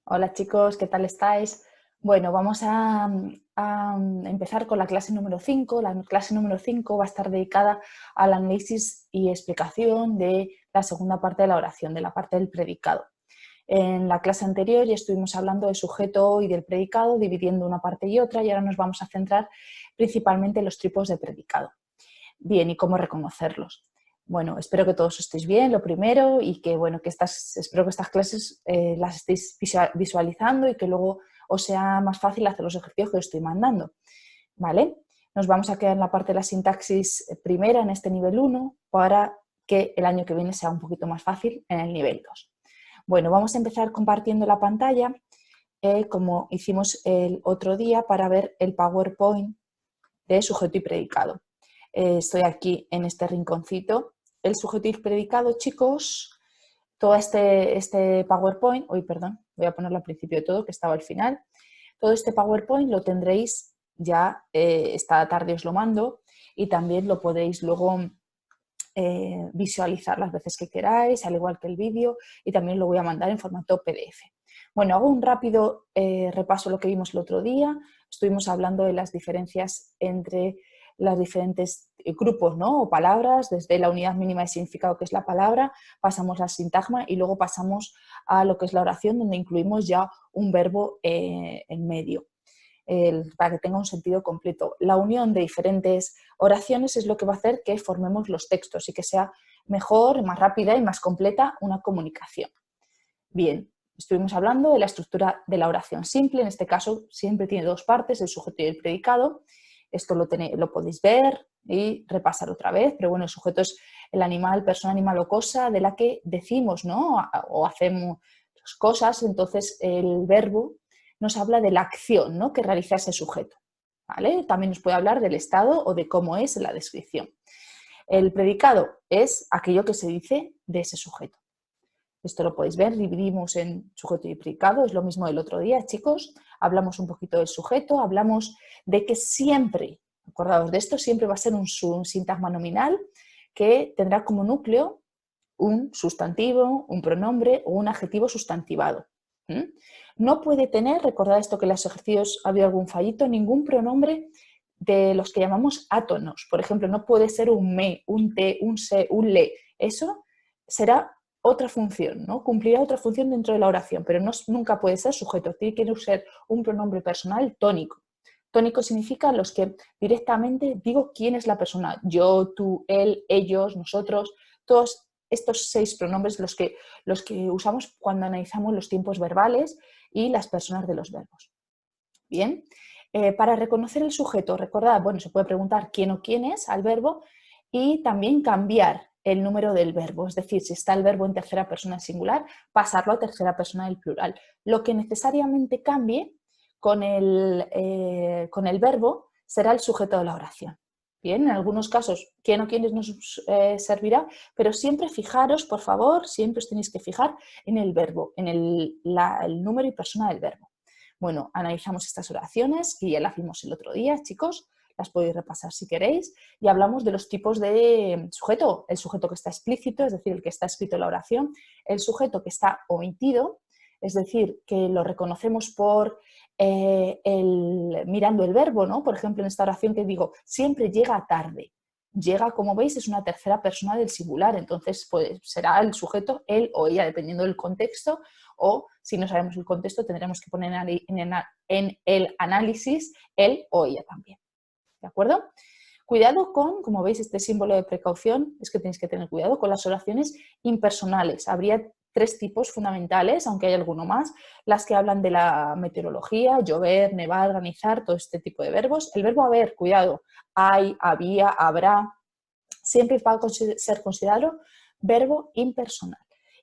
Hola chicos, ¿qué tal estáis? Bueno, vamos a empezar con la clase número 5. La clase número 5 va a estar dedicada al análisis y explicación de la segunda parte de la oración, de la parte del predicado. En la clase anterior ya estuvimos hablando del sujeto y del predicado, dividiendo una parte y otra, y ahora nos vamos a centrar principalmente en los tipos de predicado. Bien, ¿y cómo reconocerlos? Bueno, espero que todos estéis bien, lo primero, y que, bueno, espero que estas clases las estéis visualizando y que luego os sea más fácil hacer los ejercicios que os estoy mandando, ¿vale? Nos vamos a quedar en la parte de la sintaxis primera, en este nivel 1, para que el año que viene sea un poquito más fácil en el nivel 2. Bueno, vamos a empezar compartiendo la pantalla, como hicimos el otro día, para ver el PowerPoint de sujeto y predicado. Estoy aquí en este rinconcito. El sujeto y predicado, chicos, todo este PowerPoint, voy a ponerlo al principio de todo, que estaba al final. Todo este PowerPoint lo tendréis ya, esta tarde os lo mando, y también lo podéis luego visualizar las veces que queráis, al igual que el vídeo, y también lo voy a mandar en formato PDF. Bueno, hago un rápido repaso de lo que vimos el otro día. Estuvimos hablando de las diferencias entre los diferentes grupos, ¿no? O palabras, desde la unidad mínima de significado, que es la palabra, pasamos al sintagma y luego pasamos a lo que es la oración, donde incluimos ya un verbo en medio. Para que tenga un sentido completo. La unión de diferentes oraciones es lo que va a hacer que formemos los textos y que sea mejor, más rápida y más completa una comunicación. Bien, estuvimos hablando de la estructura de la oración simple, en este caso siempre tiene dos partes, el sujeto y el predicado. Esto lo podéis ver y repasar otra vez, pero bueno, el sujeto es el animal, persona, animal o cosa de la que decimos, ¿no? O hacemos cosas, entonces el verbo nos habla de la acción, ¿no?, que realiza ese sujeto, ¿vale? También nos puede hablar del estado o de cómo es la descripción. El predicado es aquello que se dice de ese sujeto. Esto lo podéis ver, dividimos en sujeto y predicado, es lo mismo del otro día, chicos. Hablamos un poquito del sujeto, hablamos de que siempre, acordaos de esto, siempre va a ser un sintagma nominal que tendrá como núcleo un sustantivo, un pronombre o un adjetivo sustantivado. No puede tener, recordad esto que en los ejercicios ha habido algún fallito, ningún pronombre de los que llamamos átonos. Por ejemplo, no puede ser un me, un te, un se, un le. Eso será otra función, ¿no? Cumplirá otra función dentro de la oración, pero nunca puede ser sujeto. Tiene que ser un pronombre personal tónico. Tónico significa los que directamente digo quién es la persona. Yo, tú, él, ellos, nosotros, todos estos 6 pronombres los que usamos cuando analizamos los tiempos verbales y las personas de los verbos. Bien, para reconocer el sujeto, recordad, bueno, se puede preguntar quién o quién es al verbo y también cambiar el número del verbo, es decir, si está el verbo en tercera persona singular, pasarlo a tercera persona del plural. Lo que necesariamente cambie con el verbo será el sujeto de la oración. Bien, en algunos casos, quién o quiénes nos servirá, pero siempre fijaros, por favor, siempre os tenéis que fijar en el verbo, en el número y persona del verbo. Bueno, analizamos estas oraciones, que ya las vimos el otro día, chicos, las podéis repasar si queréis, y hablamos de los tipos de sujeto, el sujeto que está explícito, es decir, el que está escrito en la oración, el sujeto que está omitido, es decir, que lo reconocemos por mirando el verbo, ¿no? Por ejemplo, en esta oración que digo, siempre llega tarde. Llega, como veis, es una tercera persona del singular, entonces pues, será el sujeto él o ella, dependiendo del contexto, o si no sabemos el contexto tendremos que poner en el análisis él o ella también. ¿De acuerdo? Cuidado con, como veis, este símbolo de precaución, es que tenéis que tener cuidado con las oraciones impersonales. Habría 3 tipos fundamentales, aunque hay alguno más, las que hablan de la meteorología, llover, nevar, granizar, todo este tipo de verbos. El verbo haber, cuidado, hay, había, habrá, siempre va a ser considerado verbo impersonal.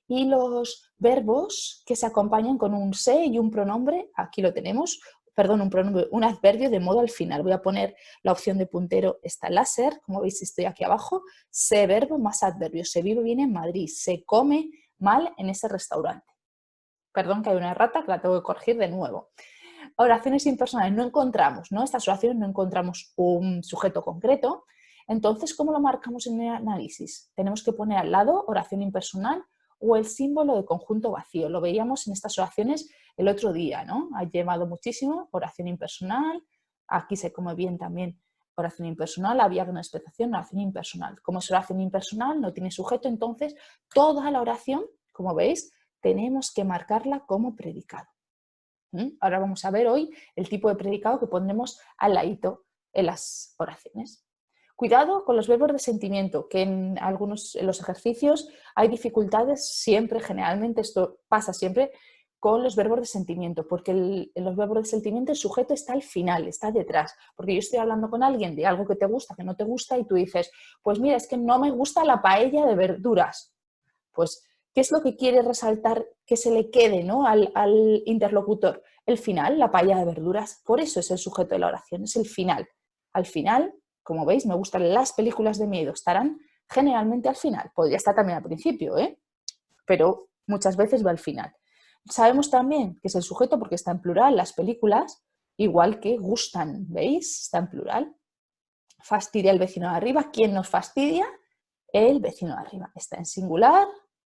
Y los verbos que se acompañan con un se y un pronombre, aquí lo tenemos, perdón, un adverbio de modo al final. Voy a poner la opción de puntero, esta láser, como veis estoy aquí abajo, se verbo más adverbio, se vive bien en Madrid, se come mal en ese restaurante. Perdón que hay una errata que la tengo que corregir de nuevo. Oraciones impersonales no encontramos, ¿no? Estas oraciones no encontramos un sujeto concreto. Entonces, ¿cómo lo marcamos en el análisis? Tenemos que poner al lado oración impersonal o el símbolo de conjunto vacío. Lo veíamos en estas oraciones el otro día, ¿no? Ha llevado muchísimo, oración impersonal, aquí se come bien también oración impersonal, había una expresión, oración impersonal. Como es oración impersonal, no tiene sujeto, entonces toda la oración, como veis, tenemos que marcarla como predicado. Ahora vamos a ver hoy el tipo de predicado que pondremos al ladito en las oraciones. Cuidado con los verbos de sentimiento, que en los ejercicios hay dificultades siempre, generalmente esto pasa siempre con los verbos de sentimiento, porque en los verbos de sentimiento el sujeto está al final, está detrás, porque yo estoy hablando con alguien de algo que te gusta, que no te gusta, y tú dices, pues mira, es que no me gusta la paella de verduras. Pues, ¿qué es lo que quiere resaltar que se le quede, ¿no?, al interlocutor? El final, la paella de verduras. Por eso es el sujeto de la oración, es el final. Al final, como veis, me gustan las películas de miedo, estarán generalmente al final. Podría estar también al principio, pero muchas veces va al final. Sabemos también que es el sujeto porque está en plural, las películas, igual que gustan, ¿veis? Está en plural. Fastidia el vecino de arriba. ¿Quién nos fastidia? El vecino de arriba. Está en singular,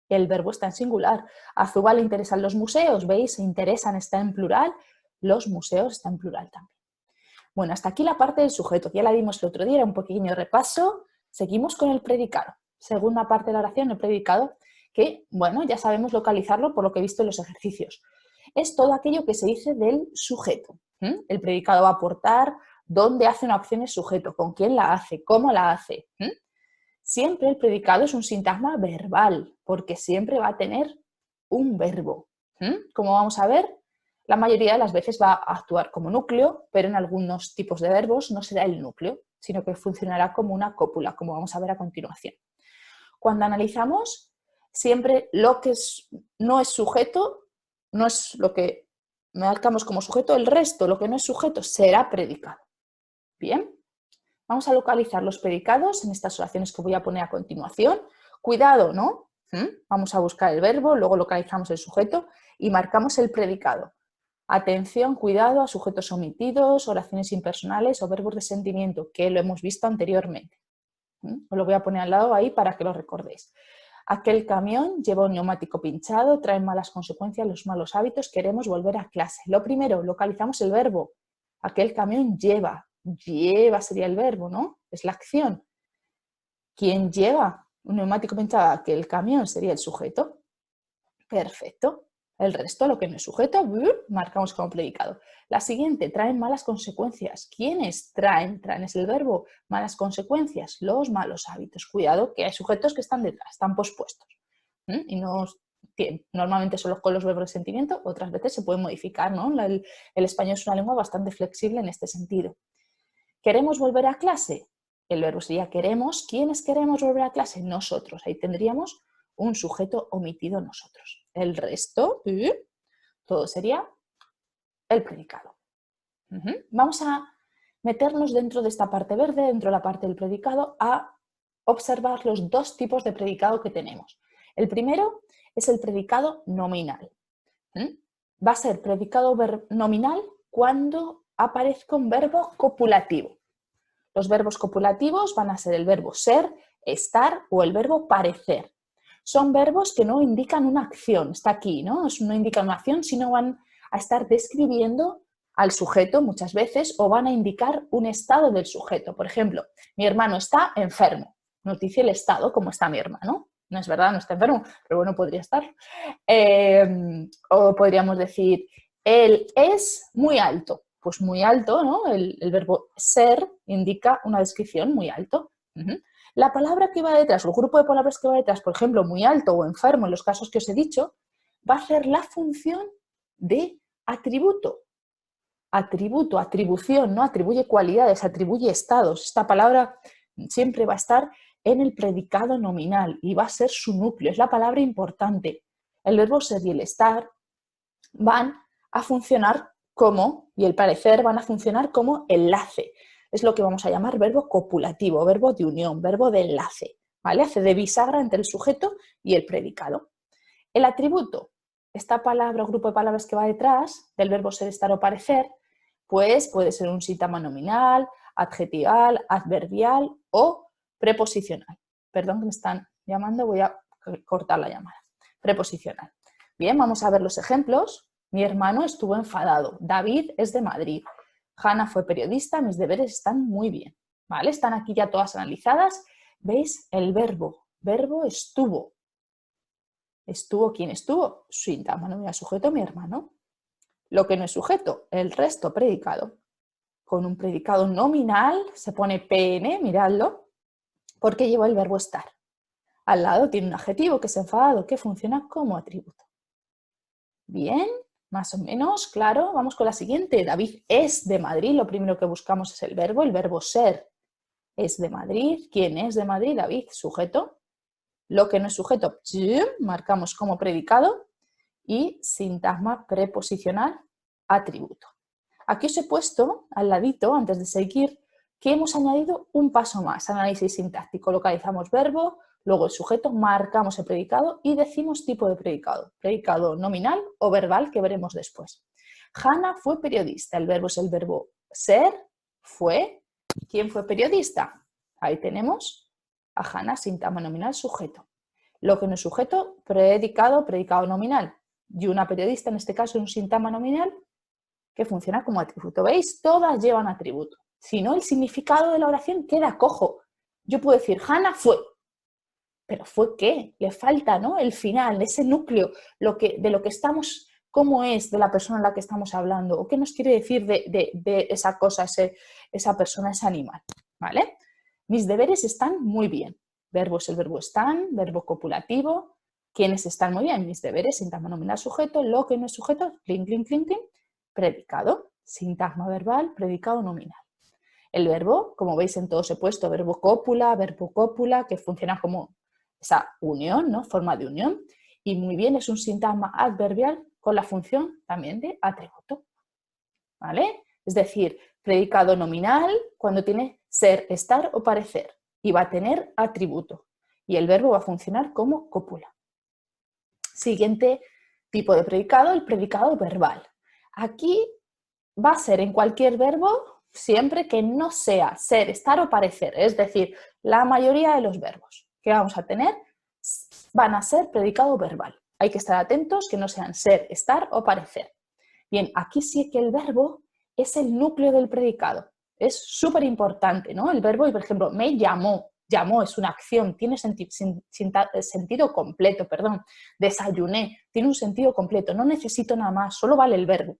el verbo está en singular. A Zuba le interesan los museos, ¿veis? Se interesan, está en plural. Los museos está en plural también. Bueno, hasta aquí la parte del sujeto. Ya la dimos el otro día, era un pequeño repaso. Seguimos con el predicado. Segunda parte de la oración, el predicado, que, bueno, ya sabemos localizarlo por lo que he visto en los ejercicios. Es todo aquello que se dice del sujeto. El predicado va a aportar dónde hace una acción el sujeto, con quién la hace, cómo la hace. Siempre el predicado es un sintagma verbal, porque siempre va a tener un verbo. Como vamos a ver, la mayoría de las veces va a actuar como núcleo, pero en algunos tipos de verbos no será el núcleo, sino que funcionará como una cópula, como vamos a ver a continuación. Cuando analizamos, siempre lo que no es sujeto, no es lo que marcamos como sujeto, el resto, lo que no es sujeto, será predicado. Bien. Vamos a localizar los predicados en estas oraciones que voy a poner a continuación. Cuidado, ¿no? Vamos a buscar el verbo, luego localizamos el sujeto y marcamos el predicado. Atención, cuidado a sujetos omitidos, oraciones impersonales o verbos de sentimiento, que lo hemos visto anteriormente. Os lo voy a poner al lado ahí para que lo recordéis. Aquel camión lleva un neumático pinchado, trae malas consecuencias, los malos hábitos, queremos volver a clase. Lo primero, localizamos el verbo. Aquel camión lleva. Lleva sería el verbo, ¿no? Es la acción. ¿Quién lleva un neumático pinchado? Aquel camión sería el sujeto. Perfecto. El resto, lo que no es sujeto, marcamos como predicado. La siguiente, traen malas consecuencias. ¿Quiénes traen? Traen es el verbo. Malas consecuencias, los malos hábitos. Cuidado que hay sujetos que están detrás, están pospuestos. Y no normalmente solo con los verbos de sentimiento, otras veces se puede modificar, ¿no? El español es una lengua bastante flexible en este sentido. ¿Queremos volver a clase? El verbo sería queremos. ¿Quiénes queremos volver a clase? Nosotros. Ahí tendríamos un sujeto omitido nosotros. El resto, todo sería el predicado. Vamos a meternos dentro de esta parte verde, dentro de la parte del predicado, a observar los dos tipos de predicado que tenemos. El primero es el predicado nominal. Va a ser predicado nominal cuando aparezca un verbo copulativo. Los verbos copulativos van a ser el verbo ser, estar o el verbo parecer. Son verbos que no indican una acción, está aquí, ¿no? No indican una acción, sino van a estar describiendo al sujeto muchas veces o van a indicar un estado del sujeto. Por ejemplo, mi hermano está enfermo. Nos dice el estado, cómo está mi hermano. No es verdad, no está enfermo, pero bueno, podría estar. O podríamos decir, él es muy alto. Pues muy alto, ¿no? El verbo ser indica una descripción muy alto. La palabra que va detrás, o el grupo de palabras que va detrás, por ejemplo, muy alto o enfermo, en los casos que os he dicho, va a hacer la función de atributo. Atributo, atribución, ¿no? Atribuye cualidades, atribuye estados. Esta palabra siempre va a estar en el predicado nominal y va a ser su núcleo, es la palabra importante. El verbo ser y el estar van a funcionar como, y el parecer van a funcionar como enlace. Es lo que vamos a llamar verbo copulativo, verbo de unión, verbo de enlace, ¿vale? Hace de bisagra entre el sujeto y el predicado. El atributo, esta palabra o grupo de palabras que va detrás del verbo ser, estar o parecer, pues puede ser un síntoma nominal, adjetival, adverbial o preposicional. Perdón que me están llamando, voy a cortar la llamada. preposicional. Bien, vamos a ver los ejemplos. Mi hermano estuvo enfadado. David es de Madrid. Hanna fue periodista. Mis deberes están muy bien. ¿Vale? Están aquí ya todas analizadas. ¿Veis? El verbo. Verbo estuvo. ¿Estuvo quién estuvo? Síntoma nominal sujeto, mi hermano. Lo que no es sujeto, el resto predicado. Con un predicado nominal se pone PN, miradlo, porque lleva el verbo estar. Al lado tiene un adjetivo que es enfadado, que funciona como atributo. Bien, más o menos, claro. Vamos con la siguiente. David es de Madrid. Lo primero que buscamos es el verbo ser. Es de Madrid. ¿Quién es de Madrid? David, sujeto. Lo que no es sujeto, marcamos como predicado. Y sintagma preposicional, atributo. Aquí os he puesto al ladito, antes de seguir, que hemos añadido un paso más. Análisis sintáctico. Localizamos verbo, luego el sujeto, marcamos el predicado y decimos tipo de predicado. Predicado nominal o verbal, que veremos después. Hanna fue periodista. El verbo es el verbo ser, fue. ¿Quién fue periodista? Ahí tenemos a Hanna, sintagma nominal, sujeto. Lo que no es sujeto, predicado, predicado nominal. Y una periodista, en este caso, un sintagma nominal que funciona como atributo. ¿Veis? Todas llevan atributo. Si no, el significado de la oración queda cojo. Yo puedo decir, Hanna fue. ¿Pero fue qué? Le falta, ¿no? El final, ese núcleo, de lo que estamos, cómo es de la persona en la que estamos hablando, o qué nos quiere decir de esa cosa, esa persona, ese animal. ¿Vale? Mis deberes están muy bien. Verbo es el verbo están, verbo copulativo. ¿Quiénes están muy bien? Mis deberes, sintagma nominal sujeto, lo que no es sujeto, clink, clink, clink, clink, predicado, sintagma verbal, predicado nominal. El verbo, como veis en todos he puesto, verbo cópula, que funciona como esa unión, ¿no? Forma de unión. Y muy bien, es un sintagma adverbial con la función también de atributo. ¿Vale? Es decir, predicado nominal cuando tiene ser, estar o parecer. Y va a tener atributo. Y el verbo va a funcionar como cópula. Siguiente tipo de predicado, el predicado verbal. Aquí va a ser en cualquier verbo siempre que no sea ser, estar o parecer. Es decir, la mayoría de los verbos que vamos a tener van a ser predicado verbal. Hay que estar atentos que no sean ser, estar o parecer. Bien, aquí sí que el verbo es el núcleo del predicado. Es súper importante, ¿no? El verbo, por ejemplo, me llamó. Llamó es una acción, tiene sentido completo, perdón. Desayuné, tiene un sentido completo. No necesito nada más, solo vale el verbo.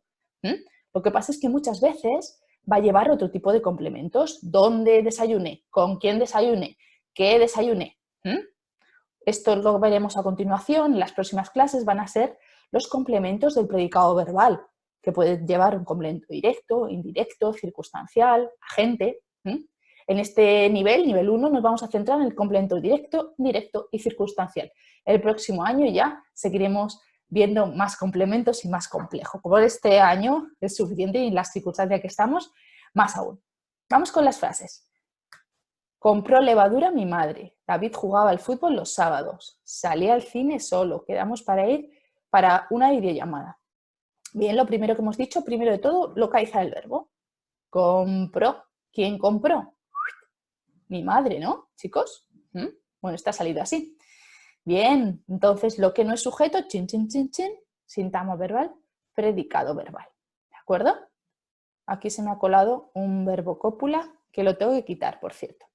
Lo que pasa es que muchas veces va a llevar otro tipo de complementos. ¿Dónde desayuné? ¿Con quién desayuné? ¿Qué desayuné? Esto lo veremos a continuación. En las próximas clases van a ser los complementos del predicado verbal, que puede llevar un complemento directo, indirecto, circunstancial, agente. En este nivel 1, nos vamos a centrar en el complemento directo, indirecto y circunstancial. El próximo año ya seguiremos viendo más complementos y más complejo. Como este año es suficiente y en las circunstancias que estamos, más aún. Vamos con las frases. Compró levadura mi madre. David jugaba al fútbol los sábados. Salí al cine solo. Quedamos para ir para una videollamada. Bien, lo primero que hemos dicho, primero de todo, localizar el verbo. Compró. ¿Quién compró? Mi madre, ¿no, chicos? Bueno, está salido así. Bien, entonces lo que no es sujeto, chin, chin, chin, chin, sintagma verbal, predicado verbal. ¿De acuerdo? Aquí se me ha colado un verbo cópula que lo tengo que quitar, por cierto.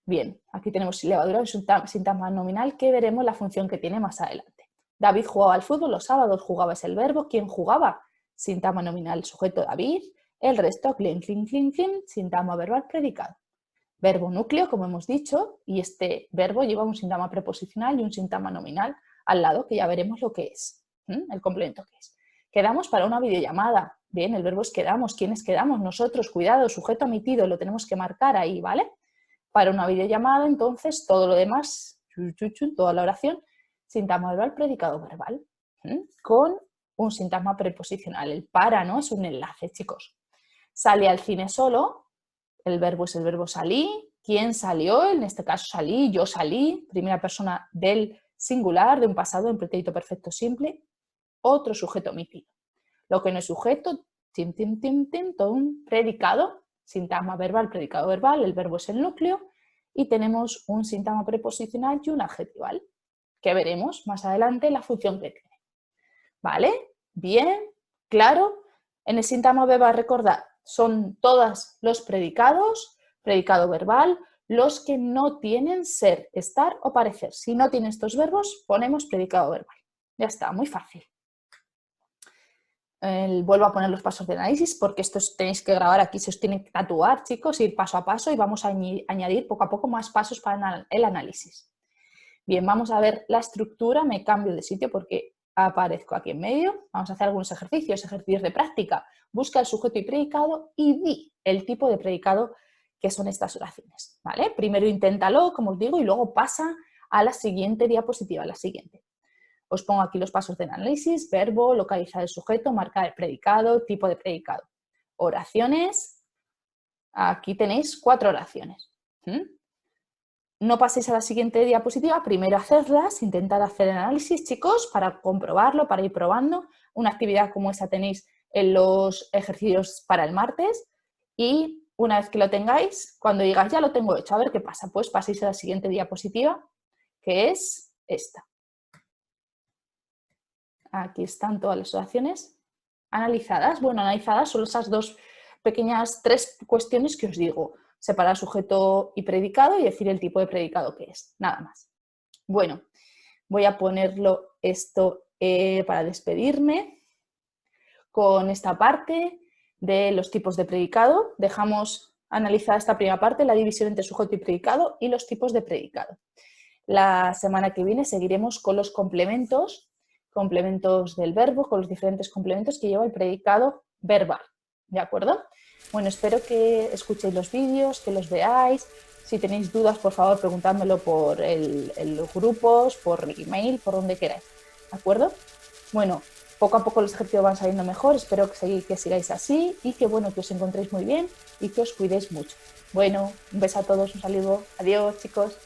Bien, aquí tenemos levadura, es un sintagma nominal que veremos la función que tiene más adelante. David jugaba al fútbol, los sábados jugaba es el verbo. ¿Quién jugaba? Sintagma nominal, sujeto David. El resto, clink, clink, clink, clink, sintagma verbal, predicado. Verbo núcleo, como hemos dicho, y este verbo lleva un sintagma preposicional y un sintagma nominal al lado, que ya veremos lo que es, el complemento que es. Quedamos para una videollamada. Bien, el verbo es quedamos. ¿Quiénes quedamos? Nosotros, cuidado, sujeto omitido, lo tenemos que marcar ahí, ¿vale? Para una videollamada, entonces, todo lo demás, toda la oración, sintagma verbal, predicado verbal, con un sintagma preposicional. El para, ¿no? Es un enlace, chicos. Sale al cine solo. El verbo es el verbo salí. ¿Quién salió? En este caso salí, yo salí. Primera persona del singular, de un pasado en pretérito perfecto simple. Otro sujeto omitido. Lo que no es sujeto, todo un predicado, sintagma verbal, predicado verbal. El verbo es el núcleo. Y tenemos un sintagma preposicional y un adjetival. que veremos más adelante la función que tiene. ¿Vale? Bien, claro. En el síntoma verbal, recordad, son todos los predicados, predicado verbal, los que no tienen ser, estar o parecer. Si no tienen estos verbos, ponemos predicado verbal. Ya está, muy fácil. Vuelvo a poner los pasos de análisis porque estos tenéis que grabar aquí, se os tienen que tatuar, chicos, ir paso a paso y vamos a añadir poco a poco más pasos para el análisis. Bien, vamos a ver la estructura, me cambio de sitio porque aparezco aquí en medio. Vamos a hacer algunos ejercicios de práctica. Busca el sujeto y predicado y di el tipo de predicado que son estas oraciones, ¿vale? Primero inténtalo, como os digo, y luego pasa a la siguiente diapositiva, la siguiente. Os pongo aquí los pasos del análisis: verbo, localizar el sujeto, marcar el predicado, tipo de predicado. Oraciones, aquí tenéis 4 oraciones. No paséis a la siguiente diapositiva, primero hacerlas, intentad hacer el análisis, chicos, para comprobarlo, para ir probando. Una actividad como esa tenéis en los ejercicios para el martes y una vez que lo tengáis, cuando digáis ya lo tengo hecho, a ver qué pasa, pues paséis a la siguiente diapositiva, que es esta. Aquí están todas las oraciones analizadas. Bueno, analizadas son esas 3 cuestiones que os digo. Separar sujeto y predicado y decir el tipo de predicado que es. Nada más. Bueno, voy a ponerlo esto para despedirme con esta parte de los tipos de predicado. Dejamos analizada esta primera parte, la división entre sujeto y predicado y los tipos de predicado. La semana que viene seguiremos con los complementos del verbo, con los diferentes complementos que lleva el predicado verbal. ¿De acuerdo? Bueno, espero que escuchéis los vídeos, que los veáis. Si tenéis dudas, por favor, preguntádmelo por los grupos, por email, por donde queráis. ¿De acuerdo? Bueno, poco a poco los ejercicios van saliendo mejor. Espero que sigáis así y que, bueno, que os encontréis muy bien y que os cuidéis mucho. Bueno, un beso a todos, un saludo. Adiós, chicos.